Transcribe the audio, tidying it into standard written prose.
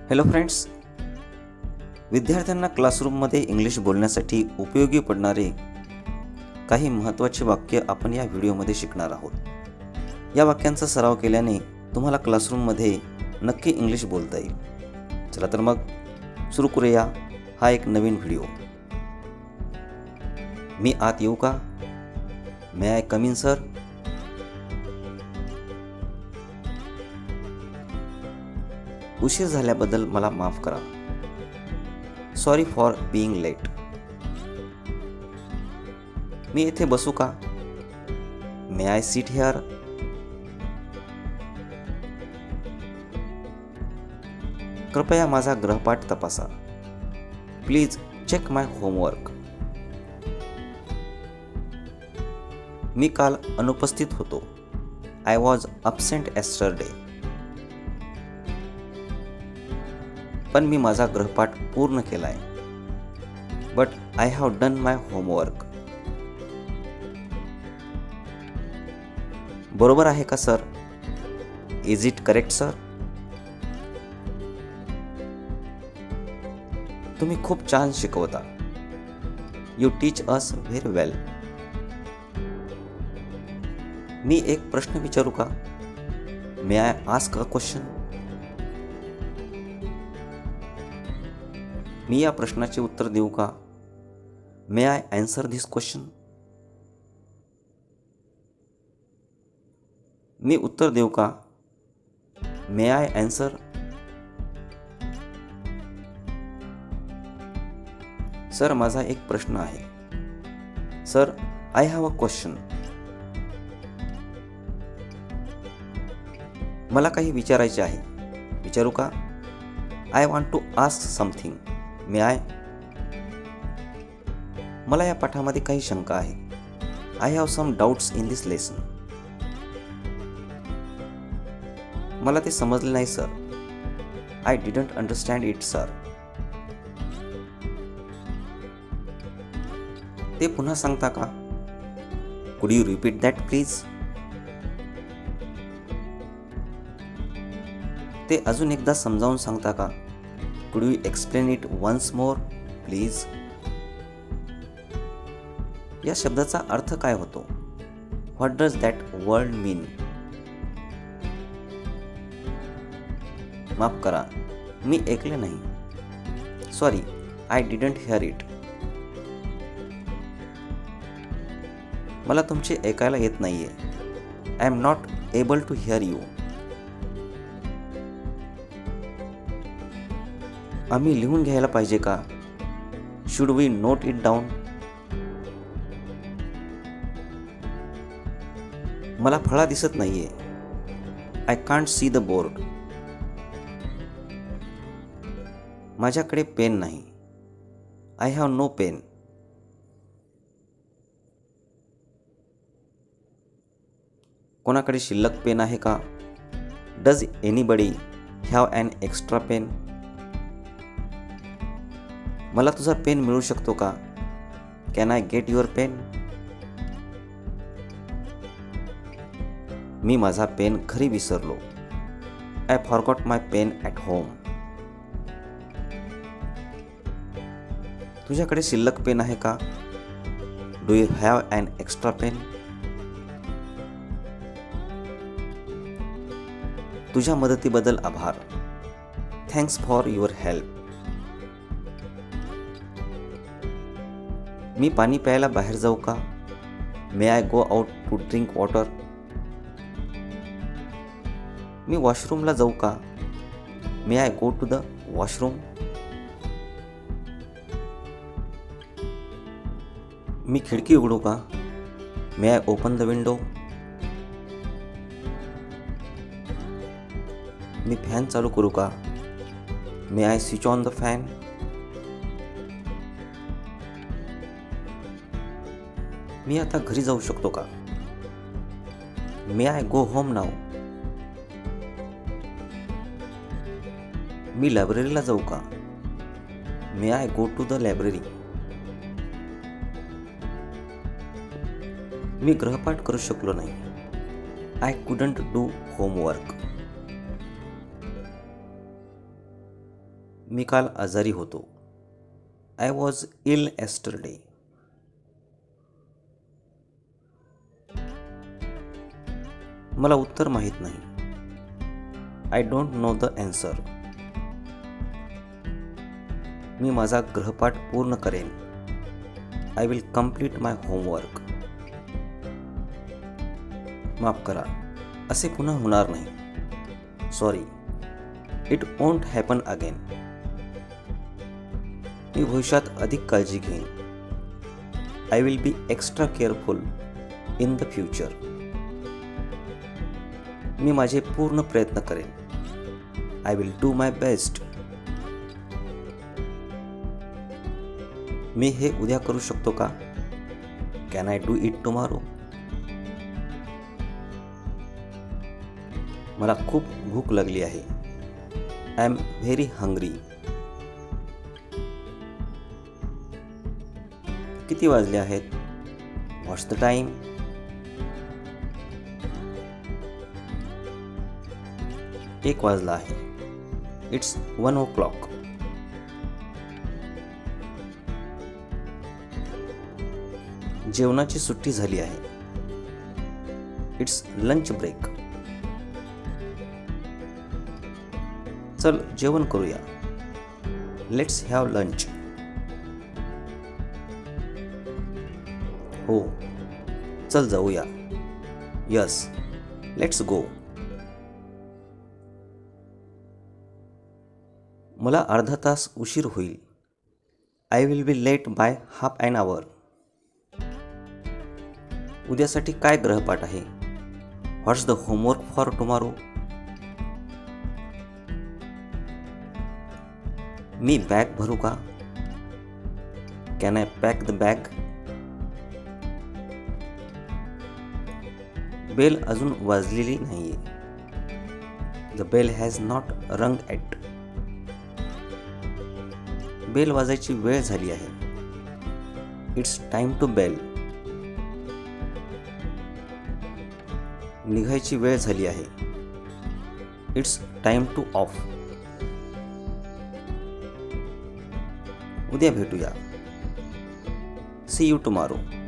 Hello friends, विद्यार्थ्यांना क्लासरूममध्ये English बोलण्यासाठी उपयोगी पडणारे काही महत्त्वाचे वाक्य आपण या व्हिडिओमध्ये शिकणार आहोत। या वाक्यांचा सराव केल्याने तुम्हाला क्लासरूममध्ये नक्की इंग्लिश बोलता येईल। चला तर मग सुरू करूया हा एक नवीन व्हिडिओ। मी आत येऊ का? May I come in sir? उशीर झाल्याबद्दल मला माफ करा। Sorry for being late. मी इथे बसू का? May I sit here? कृपया माझा गृहपाठ तपासा। Please check my homework. मी काल अनुपस्थित होतो। I was absent yesterday. पण मी माझा गृहपाठ पूर्ण केलाय। But I have done my homework. बरोबर आहे का sir? Is it correct sir? तुम्ही खूप छान शिकवता। यू टीच अस व्हेरी वेल। मी एक प्रश्न विचारू का? May I ask a question? मी या प्रश्नाचे उत्तर देऊ का? May I answer this question? मी उत्तर देऊ का? May I answer? सर, माझा एक प्रश्न आहे। Sir, I have a question. मला काही विचारायचे आहे। विचारू का? I want to ask something. May I? मला या पाठामध्ये काही शंका आहे। I have some doubts in this lesson. मला ते समजले नाही sir. I didn't understand it sir. ते पुन्हा सांगता का? Could you repeat that please? ते अजून एकदा समजावून सांगता का? Could you explain it once more please? या शब्दाचा अर्थ काय होतो? What does that word mean? माफ करा, मी ऐकले नाही। Sorry, I didn't hear it. मला तुमचे ऐकायला येत नाहीये। I am not able to hear you. आम्ही लिहून घ्यायला पाहिजे का? Should we note it down? मला फळा दिसत नाहीये। I can't see the board. माझ्याकडे पेन नाही। I have no pen. कोणाकडे शिल्लक पेन आहे का? Does anybody have an extra pen? मला तुझा पेन मिळू शकतो का? Can I get your pen? मी माझा पेन घरी विसरलो। I forgot my pen at home. तुझ्याकडे शिल्लक पेन आहे का? Do you have an extra pen? तुझ्या मदतीबद्दल आभार। Thanks for your help. मी पाणी प्यायला बाहेर जाऊ का? May I go out to drink water? मी वॉशरूमला जाऊ का? May I go to the washroom? मी खिडकी उघडू का? May I open the window? मी फॅन चालू करू का? May I switch on the fan? मी आता घरी जाऊ शकतो का? May I go home now? मी लायब्ररीला जाऊ का? May I go to the library? मी गृहपाठ करू शकलो नाही। I couldn't do homework. मी काल आजारी होतो. I was ill yesterday. मला उत्तर माहीत नाही. I don't know the answer. मी माझा गृहपाठ पूर्ण करेन. I will complete my homework. माफ करा, असे पुन्हा होणार नाही. Sorry, it won't happen again. मी भविष्यात अधिक काळजी घेईन. I will be extra careful in the future. मी माझे पूर्ण प्रयत्न करेन. I will do my best. मी हे उद्या करू शकतो का? Can I do it tomorrow? मला खूप भूक लागली आहे. I am very hungry. किती वाजले आहेत? What's the time? एक वाजला आहे. It's 1 o'clock. जेवणाची सुट्टी झाली आहे. It's lunch break. चल जेवण करूया. Let's have lunch. हो, चल जाऊया. Yes, let's go. मला अर्धा तास उशीर होईल. I will be late by half an hour. उद्यासाठी काय गृहपाठ आहे? What's the homework for tomorrow? मी बॅग भरू का? Can I pack the bag? Bell अजून वाजलेली नाहीये. The bell has not rung yet. Bell वाजायची वेळ झाली आहे. It's time to bell. निघायची वेळ झाली आहे. It's time to off. उद्या भेटूया. See you tomorrow.